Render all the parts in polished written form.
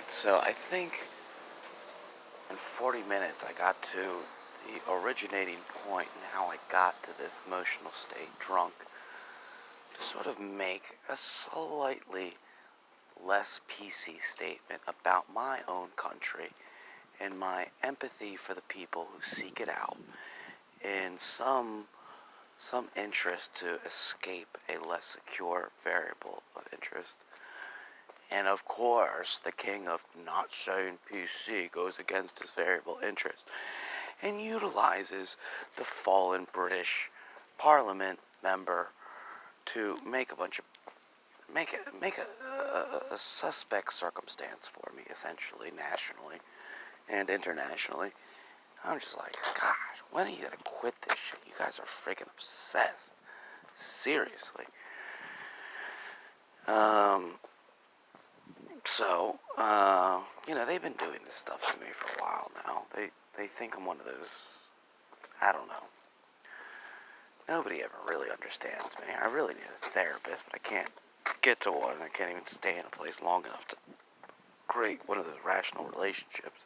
So I think in 40 minutes I got to the originating point and how I got to this emotional state, drunk, to sort of make a slightly less PC statement about my own country and my empathy for the people who seek it out and some interest to escape a less secure variable of interest. And of course, the king of not saying PC goes against his variable interest and utilizes the fallen British Parliament member to make a suspect circumstance for me, essentially, nationally and internationally. I'm just like, gosh, when are you gonna quit this shit? You guys are freaking obsessed. Seriously. They've been doing this stuff to me for a while now. They think I'm one of those, I don't know. Nobody ever really understands me. I really need a therapist, but I can't get to one. I can't even stay in a place long enough to create one of those rational relationships,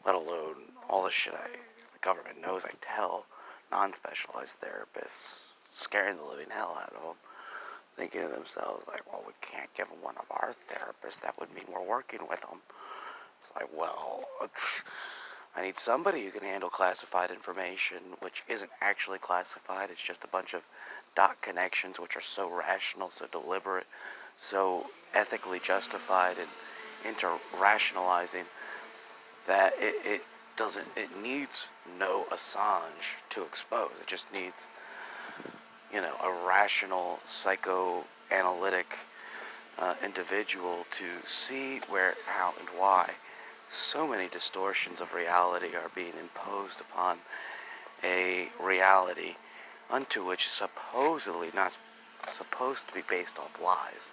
let alone all the shit the government knows I tell non-specialized therapists, scaring the living hell out of them, thinking to themselves, like, well, we can't give them one of our therapists. That would mean we're working with them. It's like, well, I need somebody who can handle classified information, which isn't actually classified. It's just a bunch of dot connections, which are so rational, so deliberate, so ethically justified and inter-rationalizing that it needs no Assange to expose. It just needs, a rational psychoanalytic individual to see where, how, and why so many distortions of reality are being imposed upon a reality unto which is supposedly not supposed to be based off lies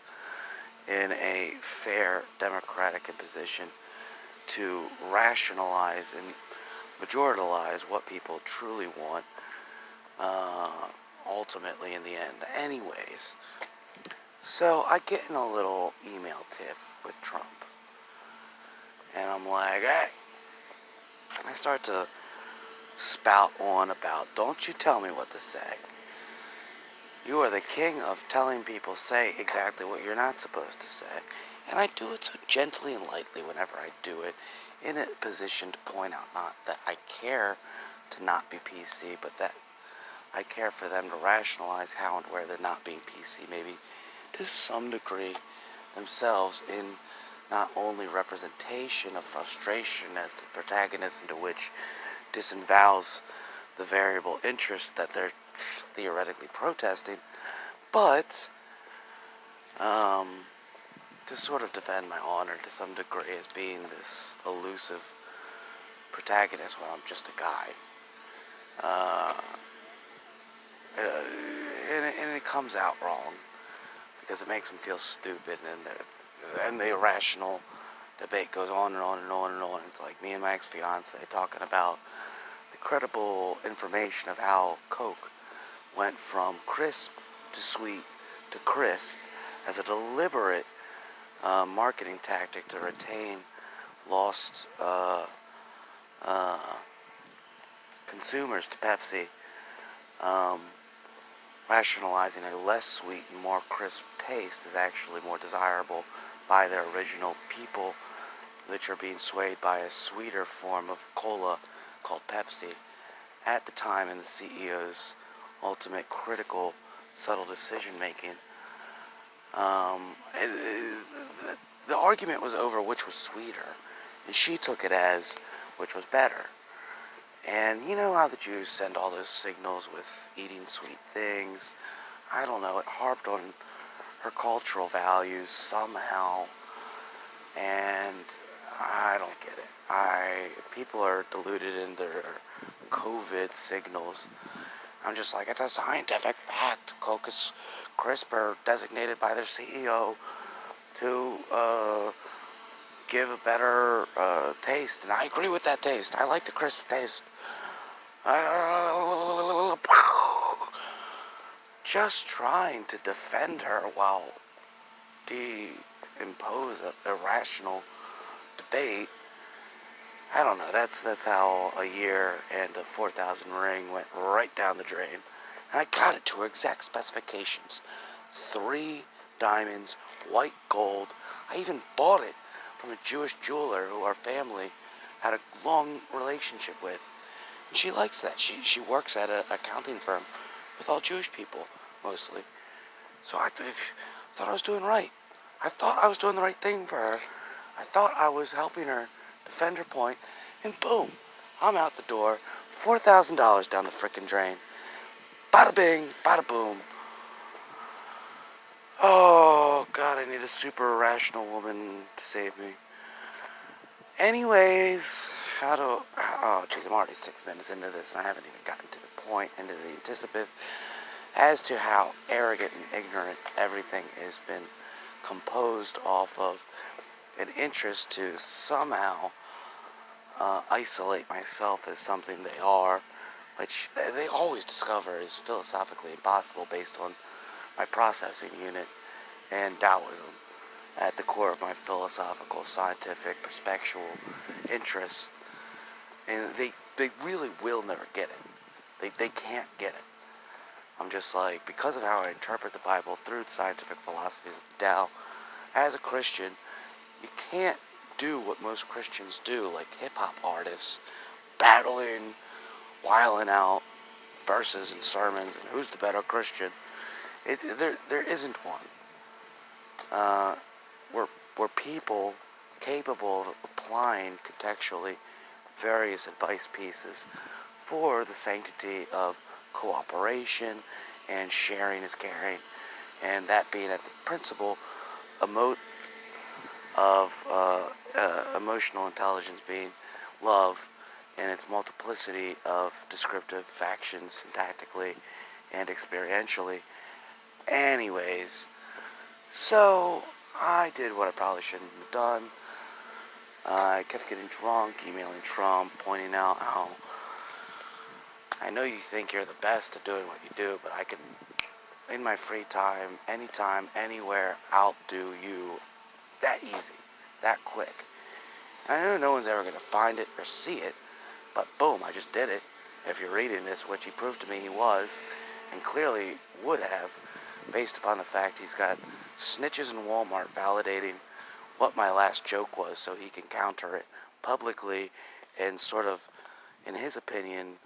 in a fair democratic imposition to rationalize and majoritalize what people truly want ultimately in the end. Anyways, so I get in a little email tiff with Trump. And I'm like, hey. I start to spout on about, don't you tell me what to say. You are the king of telling people say exactly what you're not supposed to say. And I do it so gently and lightly whenever I do it, in a position to point out not that I care to not be PC, but that I care for them to rationalize how and where they're not being PC, maybe to some degree themselves, in not only representation of frustration as the protagonist into which disavows the variable interest that they're theoretically protesting, but to sort of defend my honor to some degree as being this elusive protagonist when I'm just a guy. And it comes out wrong because it makes them feel stupid, and the irrational debate goes on and on and on and on. It's like me and my ex-fiance talking about the credible information of how Coke went from crisp to sweet to crisp as a deliberate marketing tactic to retain lost consumers to Pepsi, rationalizing a less sweet and more crisp taste is actually more desirable by their original people, which are being swayed by a sweeter form of cola called Pepsi. At the time, in the CEO's ultimate critical, subtle decision making, the argument was over which was sweeter, and she took it as which was better. And you know how the Jews send all those signals with eating sweet things? I don't know, it harped on her cultural values somehow, and I don't get it. People are deluded in their COVID signals. I'm just like, it's a scientific fact. Coke is crisper, designated by their CEO to give a better taste, and I agree with that taste. I like the crisp taste. Just trying to defend her while impose a irrational debate. I don't know. That's how a year and a 4,000 ring went right down the drain. And I got it to her exact specifications. 3 diamonds, white gold. I even bought it from a Jewish jeweler who our family had a long relationship with. And she likes that. She works at an accounting firm with all Jewish people, mostly. So I thought I was doing right. I thought I was doing the right thing for her. I thought I was helping her defend her point, and boom, I'm out the door, $4,000 down the frickin' drain. Bada bing, bada boom. Oh, God, I need a super rational woman to save me. Anyways, oh, geez, I'm already 6 minutes into this, and I haven't even gotten to the point, into the anticipative, as to how arrogant and ignorant everything has been composed off of an interest to somehow isolate myself as something they are, which they always discover is philosophically impossible based on my processing unit and Taoism at the core of my philosophical, scientific, perspectual interests. And they really will never get it. They can't get it. I'm just like, because of how I interpret the Bible through the scientific philosophies of the Tao, as a Christian, you can't do what most Christians do, like hip-hop artists, battling, wiling out verses and sermons, and who's the better Christian. There isn't one. We're people capable of applying contextually various advice pieces for the sanctity of cooperation and sharing is caring, and that being at the principle of emotional intelligence being love and its multiplicity of descriptive factions syntactically and experientially. Anyways, so I did what I probably shouldn't have done. I kept getting drunk, emailing Trump, pointing out how I know you think you're the best at doing what you do, but I can, in my free time, anytime, anywhere, outdo you that easy, that quick. And I know no one's ever going to find it or see it, but boom, I just did it. If you're reading this, which he proved to me he was, and clearly would have, based upon the fact he's got snitches in Walmart validating what my last joke was so he can counter it publicly and sort of, in his opinion,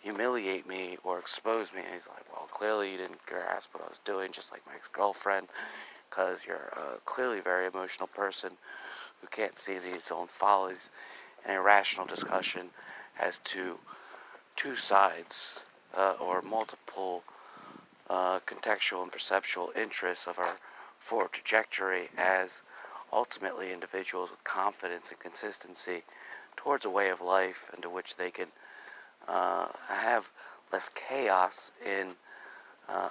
humiliate me or expose me. And he's like, well, clearly you didn't grasp what I was doing, just like my ex-girlfriend, because you're clearly a very emotional person who can't see these own follies. An irrational discussion as to two sides or multiple contextual and perceptual interests of our forward trajectory as ultimately individuals with confidence and consistency towards a way of life into which they can have less chaos in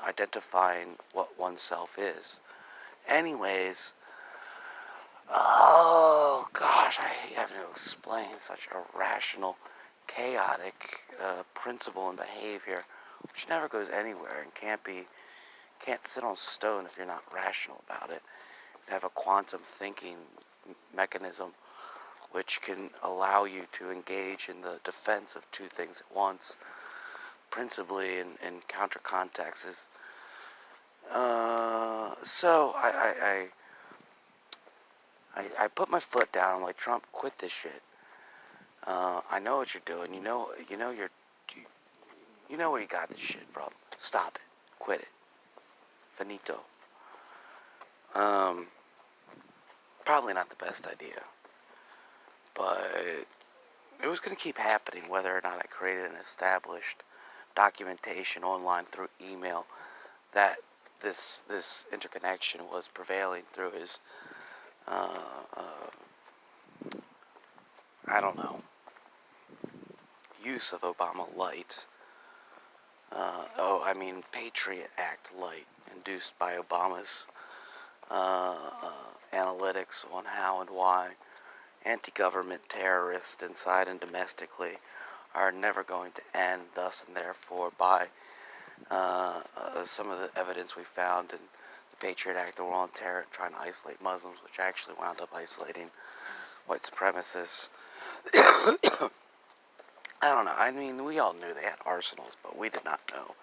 identifying what oneself is. Anyways, oh gosh, I hate having to explain such irrational, chaotic principle and behavior, which never goes anywhere and can't sit on stone if you're not rational about it. You have a quantum thinking mechanism which can allow you to engage in the defense of two things at once, principally in counter contexts. So I put my foot down. I'm like, Trump, quit this shit. I know what you're doing. You know where you got this shit from. Stop it. Quit it. Finito. Probably not the best idea, but it was going to keep happening whether or not I created an established documentation online through email that this interconnection was prevailing through his I don't know, use of Obama Light. Patriot Act Light, induced by Obama's analytics on how and why anti-government terrorists inside and domestically are never going to end, thus and therefore by some of the evidence we found in the Patriot Act, the War on Terror, trying to isolate Muslims, which actually wound up isolating white supremacists. I don't know. I mean, we all knew they had arsenals, but we did not know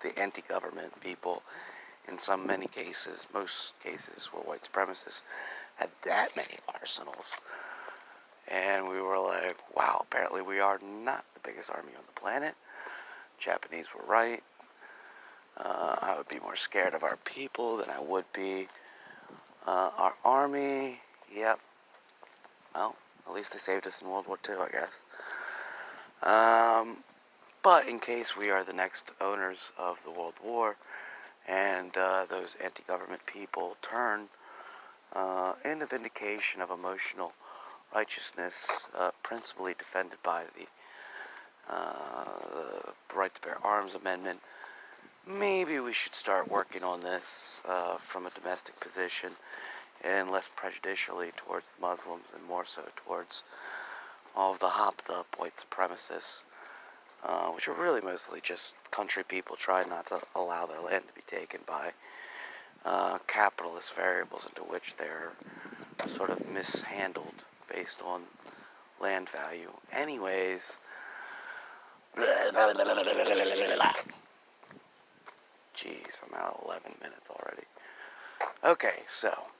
the anti-government people, in many cases, most cases, were white supremacists, had that many arsenals. And we were like, wow, apparently we are not the biggest army on the planet. Japanese were right. I would be more scared of our people than I would be our army. Yep. Well, at least they saved us in World War II, I guess. But in case we are the next owners of the World War, and those anti-government people turn in a vindication of emotional righteousness, principally defended by the Right to Bear Arms Amendment, maybe we should start working on this from a domestic position and less prejudicially towards the Muslims and more so towards all of the hopped up white supremacists, which are really mostly just country people trying not to allow their land to be taken by capitalist variables into which they're sort of mishandled based on land value. Anyways, jeez, I'm at 11 minutes already. Okay, so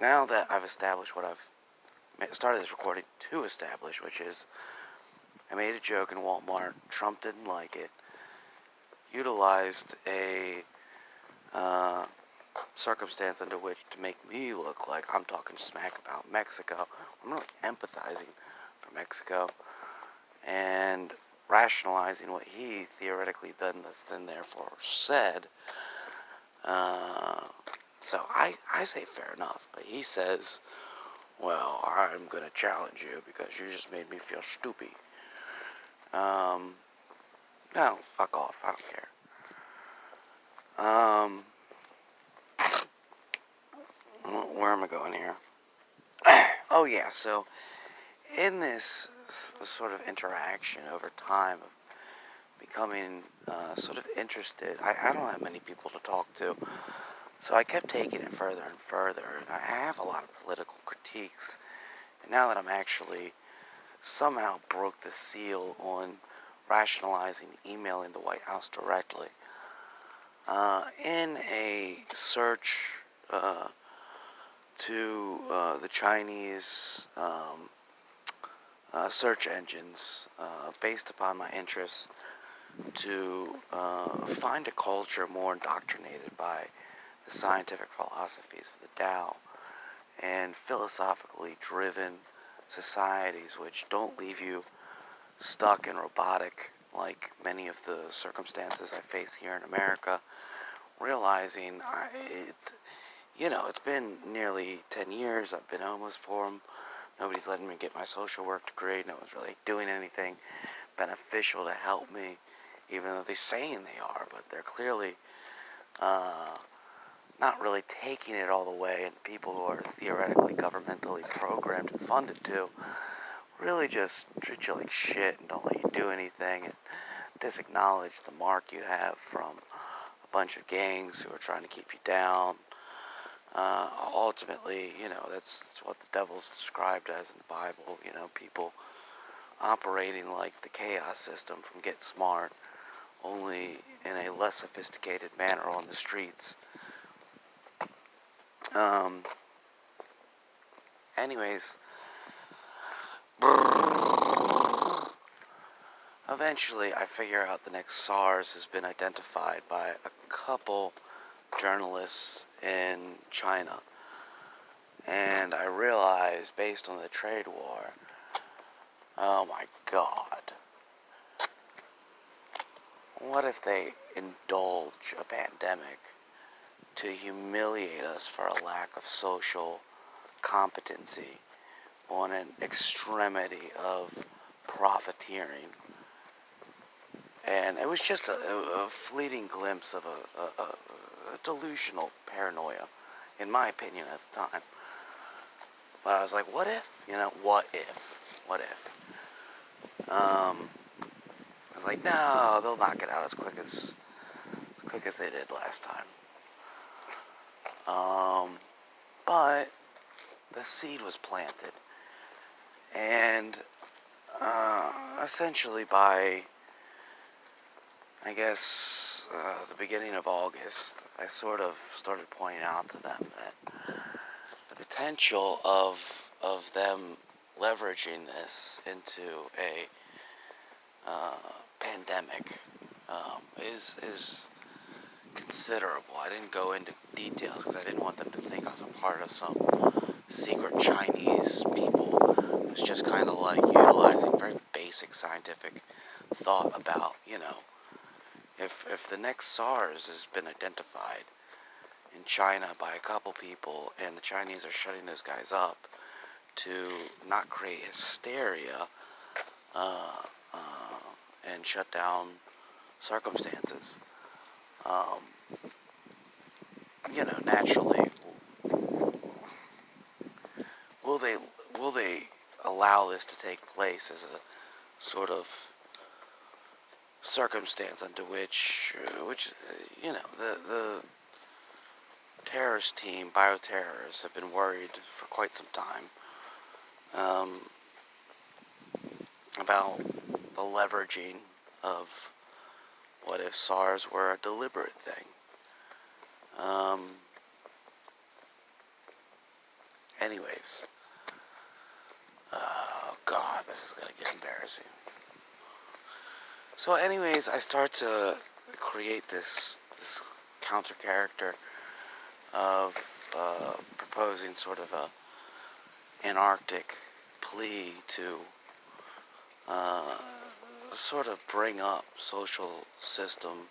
now that I've established what I've started this recording to establish, which is I made a joke in Walmart, Trump didn't like it, utilized a circumstance under which to make me look like I'm talking smack about Mexico. I'm really empathizing for Mexico and rationalizing what he theoretically then therefore said. So I say fair enough, but he says, well, I'm going to challenge you because you just made me feel stupid. No, fuck off, I don't care. Where am I going here? Oh yeah, so in this sort of interaction over time of becoming sort of interested, I don't have many people to talk to, so I kept taking it further and further, and I have a lot of political critiques, and now that I'm actually somehow broke the seal on rationalizing emailing the White House directly, in a search to the Chinese search engines based upon my interests to find a culture more indoctrinated by the scientific philosophies of the Tao and philosophically driven societies which don't leave you stuck and robotic like many of the circumstances I face here in America, realizing it's been nearly 10 years. I've been homeless for them. Nobody's letting me get my social work degree. No one's really doing anything beneficial to help me, even though they're saying they are, but they're clearly not really taking it all the way, and people who are theoretically governmentally programmed and funded to really just treat you like shit and don't let you do anything and disacknowledge the mark you have from a bunch of gangs who are trying to keep you down. Ultimately, that's what the devil's described as in the Bible, people operating like the chaos system from Get Smart, only in a less sophisticated manner on the streets. Anyways, eventually I figure out the next SARS has been identified by a couple journalists in China. And I realized, based on the trade war, oh my God, what if they indulge a pandemic to humiliate us for a lack of social competency on an extremity of profiteering? And it was just a fleeting glimpse of a delusional paranoia, in my opinion, at the time. But I was like, what if? What if? What if? I was like, no, they'll knock it out as quick as they did last time. But the seed was planted. And essentially by, I guess, the beginning of August, I sort of started pointing out to them that the potential of them leveraging this into a pandemic is considerable. I didn't go into details because I didn't want them to think I was a part of some secret Chinese people. It was just kind of like utilizing very basic scientific thought about, if the next SARS has been identified in China by a couple people and the Chinese are shutting those guys up to not create hysteria and shut down circumstances, naturally, will they allow this to take place as a sort of circumstance under which the terrorist team, bioterrorists, have been worried for quite some time about the leveraging of what if SARS were a deliberate thing. Anyways, oh God, this is gonna get embarrassing. So, anyways, I start to create this counter character of proposing sort of a anarchic plea to sort of bring up social system,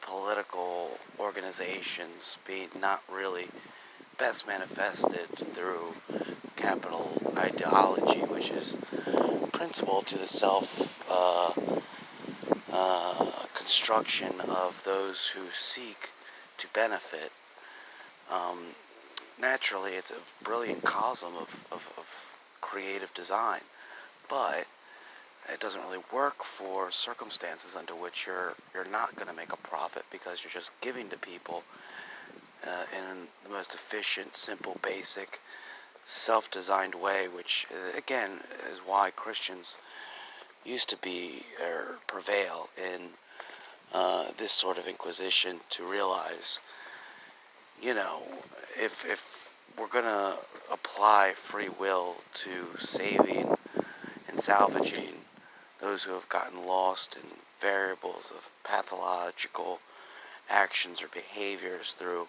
political organizations being not really best manifested through capital ideology, which is principal to the construction of those who seek to benefit. Naturally, it's a brilliant cosm of creative design, but it doesn't really work for circumstances under which you're not going to make a profit because you're just giving to people in the most efficient, simple, basic, self-designed way, which again is why Christians used to be or prevail in this sort of inquisition, to realize, if we're going to apply free will to saving and salvaging those who have gotten lost in variables of pathological actions or behaviors through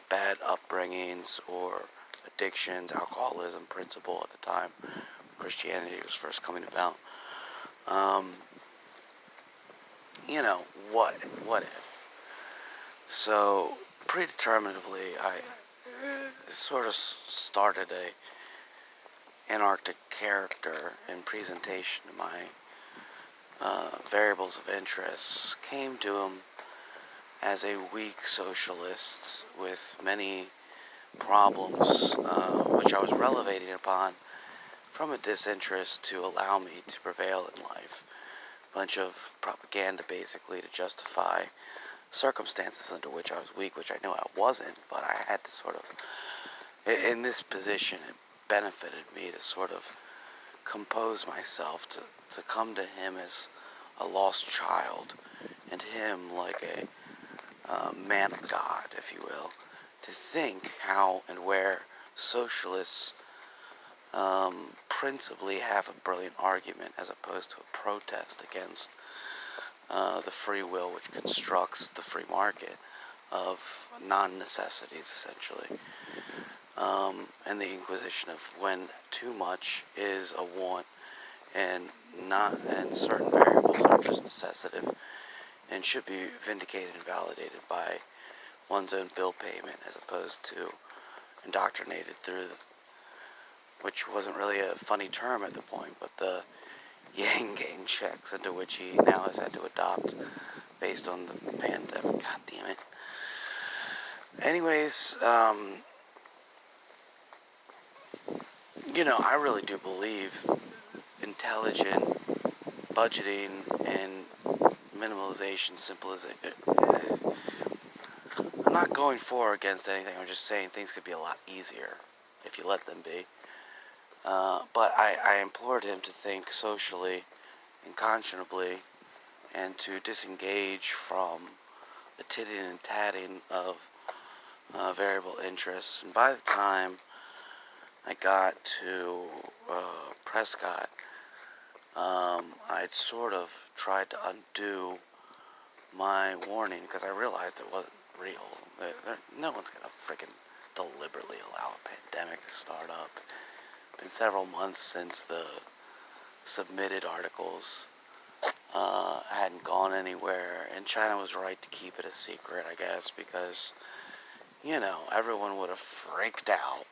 bad upbringings or addictions, alcoholism principle at the time Christianity was first coming about. What if? So, predeterminatively, I sort of started a anarchic character in presentation to my variables of interest. Came to him as a weak socialist with many problems, which I was relevating upon from a disinterest to allow me to prevail in life. Bunch of propaganda, basically, to justify circumstances under which I was weak, which I know I wasn't, but I had to sort of, in this position, it benefited me to sort of compose myself, to come to him as a lost child, and him like a man of God, if you will, to think how and where socialists principally have a brilliant argument as opposed to a protest against the free will which constructs the free market of non-necessities, essentially, and the inquisition of when too much is a want and certain variables are just necessitative and should be vindicated and validated by one's own bill payment as opposed to indoctrinated through which wasn't really a funny term at the point, but the Yang Gang checks into which he now has had to adopt based on the pandemic. God damn it. Anyways, I really do believe intelligent budgeting and minimalization, simplification. I'm not going for or against anything. I'm just saying things could be a lot easier if you let them be. But I implored him to think socially and conscionably and to disengage from the titting and tatting of variable interests. And by the time I got to Prescott, I'd sort of tried to undo my warning because I realized it wasn't real. No one's going to freaking deliberately allow a pandemic to start up. It's been several months since the submitted articles hadn't gone anywhere, and China was right to keep it a secret, I guess, because, everyone would have freaked out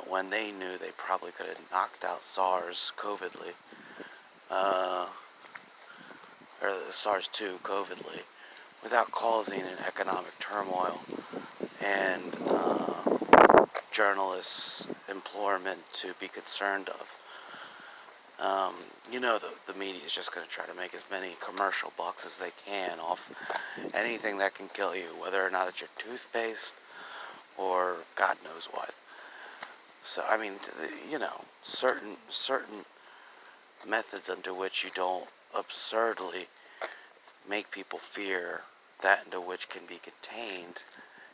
when they knew they probably could have knocked out SARS COVIDly, or the SARS-2 COVIDly, without causing an economic turmoil and journalists' implorement to be concerned of. The media is just going to try to make as many commercial bucks as they can off anything that can kill you, whether or not it's your toothpaste or God knows what. So, certain methods under which you don't absurdly make people fear that into which can be contained.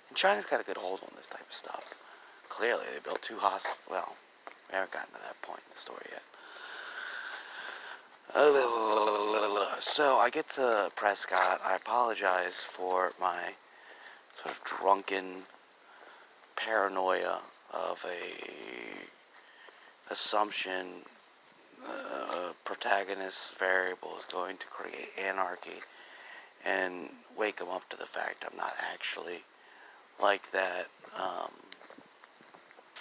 And China's got a good hold on this type of stuff. Clearly, they built 2 hospitals. Well, we haven't gotten to that point in the story yet. So I get to Prescott. I apologize for my sort of drunken paranoia of a assumption protagonist variable is going to create anarchy and wake them up to the fact I'm not actually like that,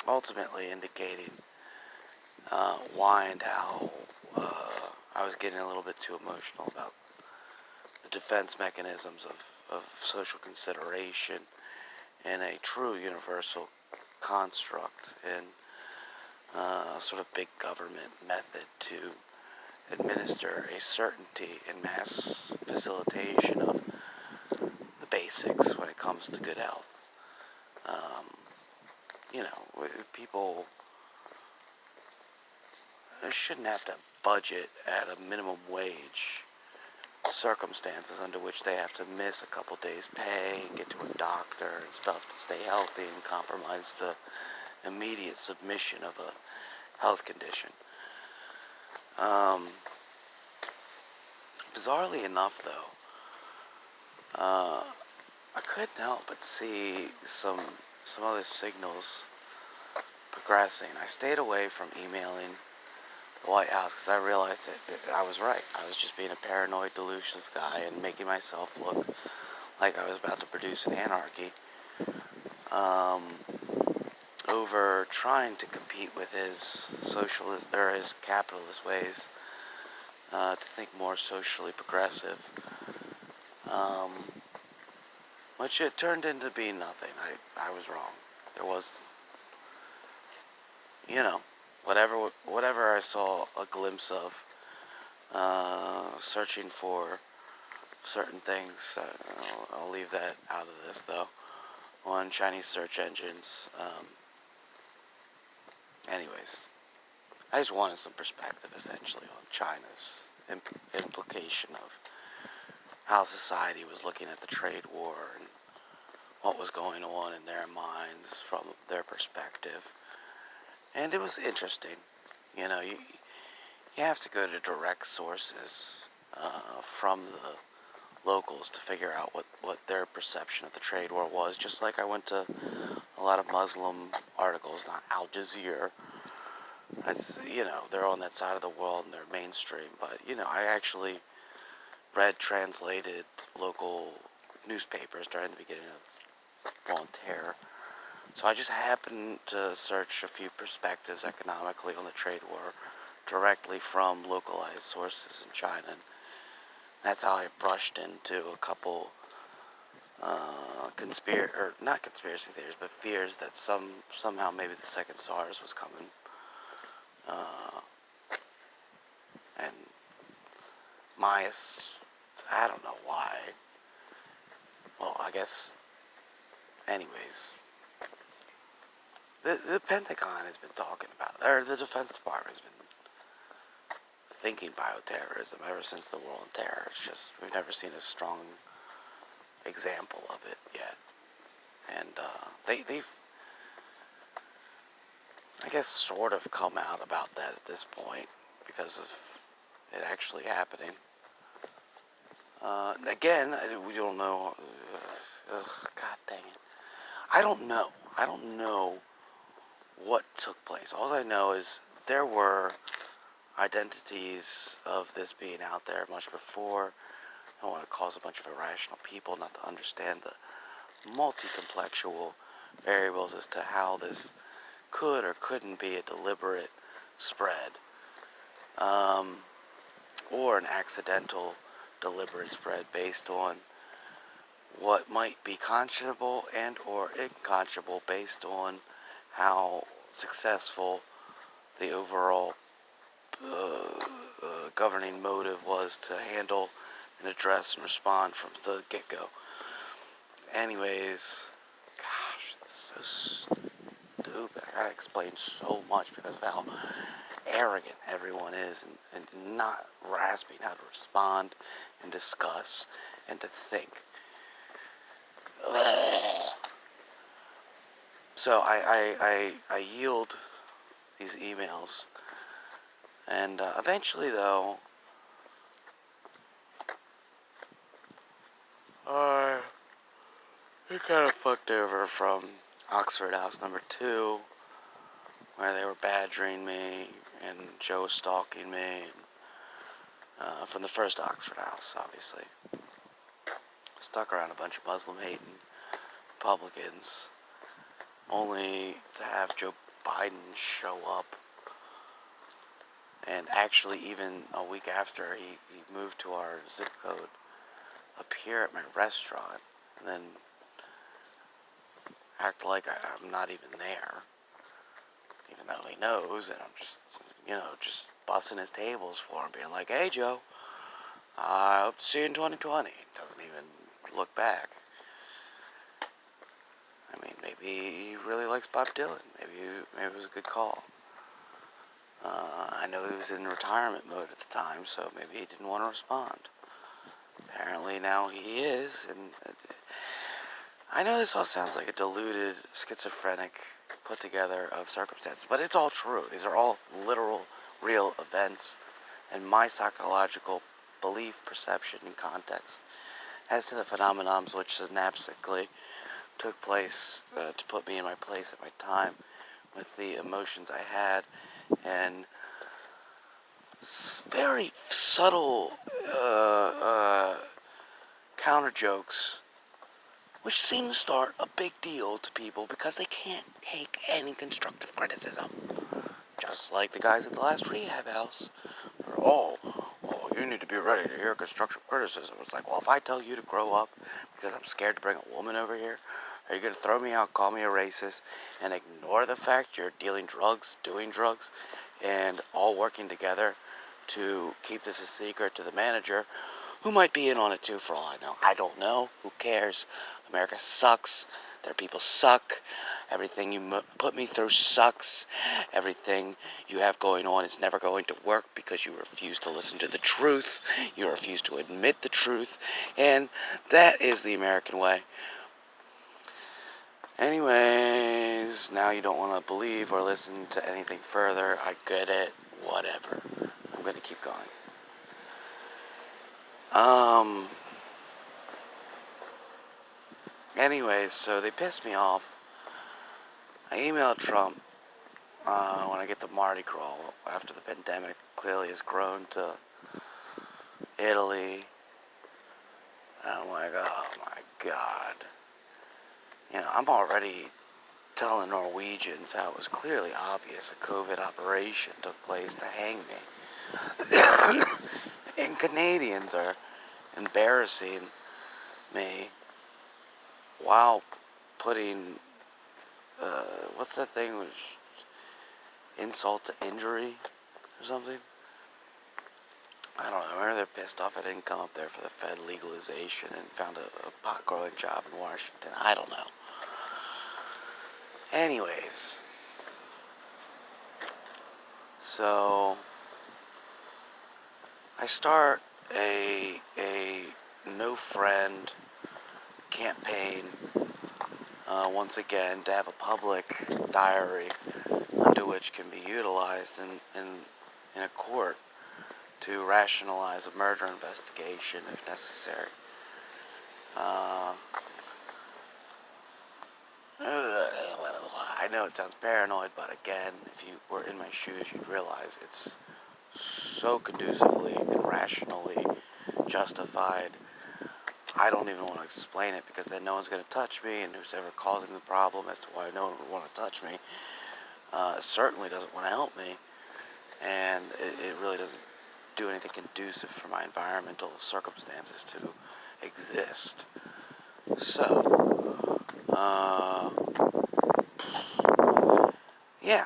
ultimately indicating why and how I was getting a little bit too emotional about the defense mechanisms of social consideration and a true universal construct and sort of big government method to administer a certainty and mass facilitation of the basics when it comes to good health. People shouldn't have to budget at a minimum wage circumstances under which they have to miss a couple days' pay, get to a doctor and stuff to stay healthy and compromise the immediate submission of a health condition. Bizarrely enough, though, I couldn't help but see some other signals progressing. I stayed away from emailing the White House because I realized that I was right. I was just being a paranoid, delusional guy and making myself look like I was about to produce an anarchy over trying to compete with his socialist or his capitalist ways to think more socially progressive, which it turned into being nothing. I was wrong. There was, whatever I saw a glimpse of, searching for certain things. I'll leave that out of this, though, on Chinese search engines. Anyways, I just wanted some perspective, essentially, on China's implication of how society was looking at the trade war and what was going on in their minds from their perspective. And it was interesting. You have to go to direct sources from the locals to figure out what their perception of the trade war was, just like I went to a lot of Muslim articles, not Al Jazeera. They're on that side of the world and they're mainstream, but, I actually read translated local newspapers during the beginning of Voltaire. So I just happened to search a few perspectives economically on the trade war directly from localized sources in China. And that's how I brushed into a couple not conspiracy theories, but fears that somehow maybe the second SARS was coming. And I don't know why. Well, I guess, anyways, The Pentagon has been talking about, or the Defense Department has been thinking bioterrorism ever since the War on Terror. It's just, we've never seen a strong example of it yet. And they've, I guess, sort of come out about that at this point because of it actually happening. Again, we don't know. God dang it. I don't know. I don't know what took place. All I know is there were identities of this being out there much before. I don't want to cause a bunch of irrational people not to understand the multi-complexual variables as to how this could or couldn't be a deliberate spread, or an accidental deliberate spread based on what might be conscionable and or inconscionable based on how successful the overall governing motive was to handle and address and respond from the get-go. Anyways, gosh, this is so stupid. I gotta explain so much because of how arrogant everyone is and not grasping how to respond and discuss and to think. So I yield these emails, and eventually, though, it kind of fucked over from Oxford House number 2, where they were badgering me and Joe was stalking me, from the first Oxford House, obviously. Stuck around a bunch of Muslim-hating Republicans, only to have Joe Biden show up. And actually, even a week after he moved to our zip code, appear at my restaurant, and then act like I'm not even there, even though he knows, and I'm just, just busting his tables for him, being like, "Hey, Joe, I hope to see you in 2020. Doesn't even look back. I mean, maybe he really likes Bob Dylan. Maybe it was a good call. I know he was in retirement mode at the time, so maybe he didn't want to respond. Apparently now he is, and I know this all sounds like a deluded, schizophrenic put together of circumstances, but it's all true. These are all literal, real events, and my psychological belief, perception, and context as to the phenomenons which synaptically took place to put me in my place at my time with the emotions I had, and very subtle counter jokes which seem to start a big deal to people because they can't take any constructive criticism. Just like the guys at the last rehab house. Oh, you need to be ready to hear constructive criticism. It's like, well, if I tell you to grow up because I'm scared to bring a woman over here, are you going to throw me out, call me a racist, and ignore the fact you're dealing drugs, doing drugs, and all working together to keep this a secret to the manager, who might be in on it too for all I know? I don't know. Who cares? America sucks. Their people suck. Everything you put me through sucks. Everything you have going on is never going to work because you refuse to listen to the truth. You refuse to admit the truth. And that is the American way. Anyways, now you don't want to believe or listen to anything further. I get it. Whatever. I'm going to keep going. Anyways, so they pissed me off. I emailed Trump when I get to Mardi Gras after the pandemic clearly has grown to Italy. I'm like, oh my God. I'm already telling Norwegians how it was clearly obvious a COVID operation took place to hang me. And Canadians are embarrassing me while putting, what's that thing, which insult to injury or something? I don't know. Maybe they're pissed off I didn't come up there for the Fed legalization and found a pot growing job in Washington. I don't know. Anyways, So I start a no friend campaign once again to have a public diary under which can be utilized in a court to rationalize a murder investigation if necessary. I know it sounds paranoid, but again, if you were in my shoes, you'd realize it's so conducively and rationally justified. I don't even want to explain it because then no one's going to touch me, and who's ever causing the problem as to why no one would want to touch me certainly doesn't want to help me, and it really doesn't do anything conducive for my environmental circumstances to exist. So, yeah,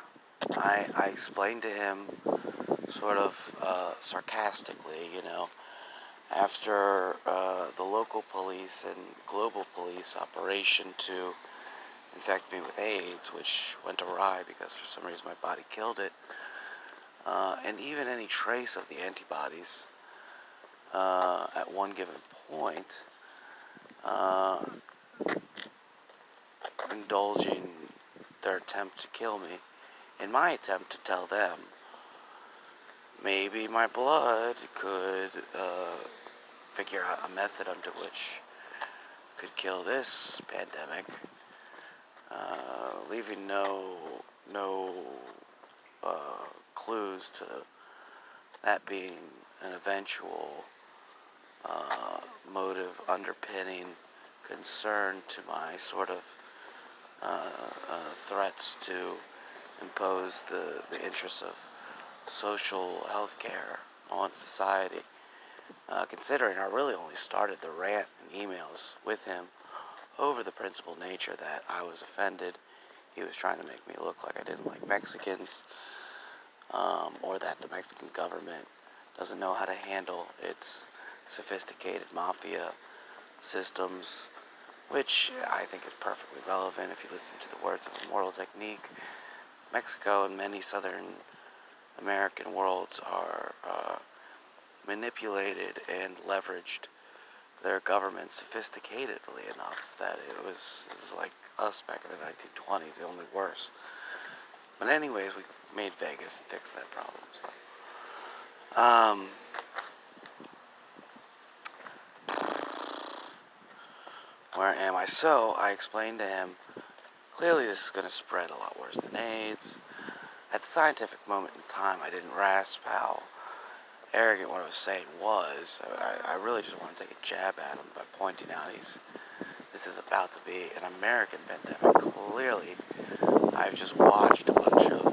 I explained to him sort of sarcastically, after the local police and global police operation to infect me with AIDS, which went awry because for some reason my body killed it, and even any trace of the antibodies at one given point, indulging their attempt to kill me, in my attempt to tell them maybe my blood could figure out a method under which could kill this pandemic, leaving no clues to that being an eventual motive underpinning concern to my sort of threats to impose the interests of social health care on society. Considering I really only started the rant and emails with him over the principal nature that I was offended. He was trying to make me look like I didn't like Mexicans, or that the Mexican government doesn't know how to handle its sophisticated mafia systems, which I think is perfectly relevant if you listen to the words of Immortal Technique. Mexico and many Southern American worlds are manipulated and leveraged their government sophisticatedly enough that it's like us back in the 1920s, only worse. But anyways, we made Vegas and fixed that problem. So, where am I? So I explained to him, clearly this is going to spread a lot worse than AIDS. At the scientific moment in time, I didn't grasp how arrogant what I was saying was. I really just want to take a jab at him by pointing out this is about to be an American pandemic. Clearly, I've just watched a bunch of